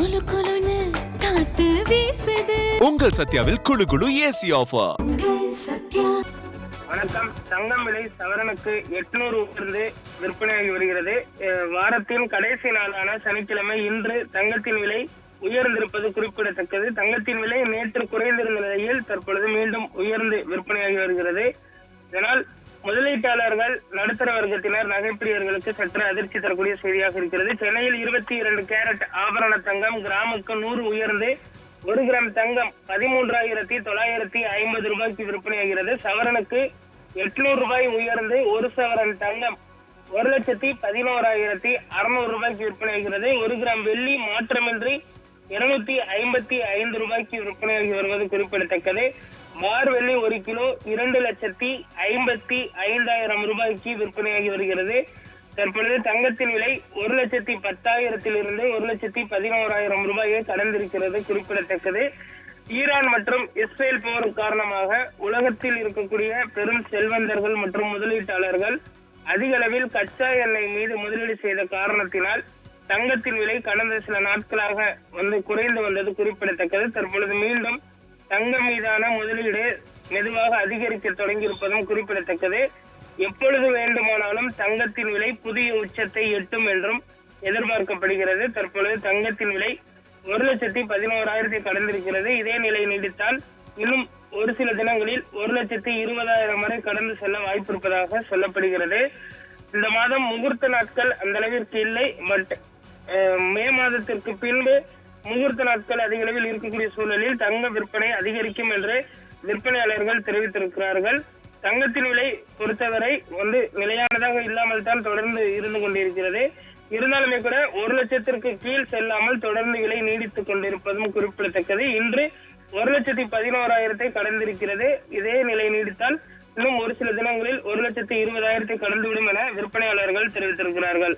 குளு குளுன்னு காத்து வீசுது. உங்கள் சத்யாவில் குளு குளு ஏசி ஆஃபர். வணக்கம். தங்கம் விலை சவரனுக்கு 800 உயர்ந்து விற்பனையாகி வருகிறது. வாரத்தின் கடைசி நாளான சனிக்கிழமை இன்று தங்கத்தின் விலை உயர்ந்திருப்பது குறிப்பிடத்தக்கது. தங்கத்தின் விலை நேற்று குறைந்திருந்த நிலையில் தற்பொழுது மீண்டும் உயர்ந்து விற்பனையாகி வருகிறது. இதனால் முதலீட்டாளர்கள், நடுத்தர வர்க்கத்தினர், நகைப்பிரியர்களுக்கு சற்று அதிர்ச்சி தரக்கூடிய செய்தியாக இருக்கிறது. சென்னையில் 22 கேரட் ஆபரண தங்கம் கிராமுக்கு 100 உயர்ந்து 1 கிராம் தங்கம் 13,950 ரூபாய்க்கு விற்பனையாகிறது. சவரனுக்கு 800 ரூபாய் உயர்ந்து 1 சவரன் தங்கம் 1,11,600 ரூபாய்க்கு விற்பனையாகிறது. 1 கிராம் வெள்ளி மாற்றமின்றி 255 ரூபாய்க்கு விற்பனையாகி வருவது குறிப்பிடத்தக்கது. பார் வெள்ளி 1 கிலோ 2,55,000 ரூபாய்க்கு விற்பனையாகி வருகிறது. தற்பொழுது தங்கத்தின் விலை 1,10,000 இருந்து 1,11,000 ரூபாயை கடந்திருக்கிறது குறிப்பிடத்தக்கது. ஈரான் மற்றும் இஸ்ரேல் போர் காரணமாக உலகத்தில் இருக்கக்கூடிய பெரும் செல்வந்தர்கள் மற்றும் முதலீட்டாளர்கள் அதிக அளவில் கச்சா எண்ணெய் மீது முதலீடு செய்த காரணத்தினால் தங்கத்தின் விலை கடந்த சில நாட்களாக குறைந்து வந்தது குறிப்பிடத்தக்கது. தற்பொழுது மீண்டும் தங்கம் மீதான முதலீடு மெதுவாக அதிகரிக்க தொடங்கியிருப்பதும் குறிப்பிடத்தக்கது. எப்பொழுது வேண்டுமானாலும் தங்கத்தின் விலை புதிய உச்சத்தை எட்டும் என்றும் எதிர்பார்க்கப்படுகிறது. தற்பொழுது தங்கத்தின் விலை 1,11,000 கடந்திருக்கிறது. இதே நிலை நீடித்தால் இன்னும் ஒரு சில தினங்களில் 1,20,000 வரை கடந்து செல்ல வாய்ப்பு இருப்பதாக சொல்லப்படுகிறது. இந்த மாதம் முகூர்த்த நாட்கள் அந்த அளவிற்கு இல்லை. பட் மே மாதத்திற்கு பின்பு முகூர்த்த நாட்கள் அதிக அளவில் இருக்கக்கூடிய சூழலில் தங்க விற்பனை அதிகரிக்கும் என்று விற்பனையாளர்கள் தெரிவித்திருக்கிறார்கள். தங்கத்தின் விலை பொறுத்தவரை நிலையானதாக இல்லாமல் தான் தொடர்ந்து இருந்து கொண்டிருக்கிறது. இருந்தாலுமே கூட 1 லட்சத்திற்கு கீழ் செல்லாமல் தொடர்ந்து விலை நீடித்துக் கொண்டிருப்பதும் குறிப்பிடத்தக்கது. இன்று 1,11,000 கடந்திருக்கிறது. இதே நிலை நீடித்தால் இன்னும் ஒரு சில தினங்களில் 1,20,000 கடந்துவிடும் என விற்பனையாளர்கள் தெரிவித்திருக்கிறார்கள்.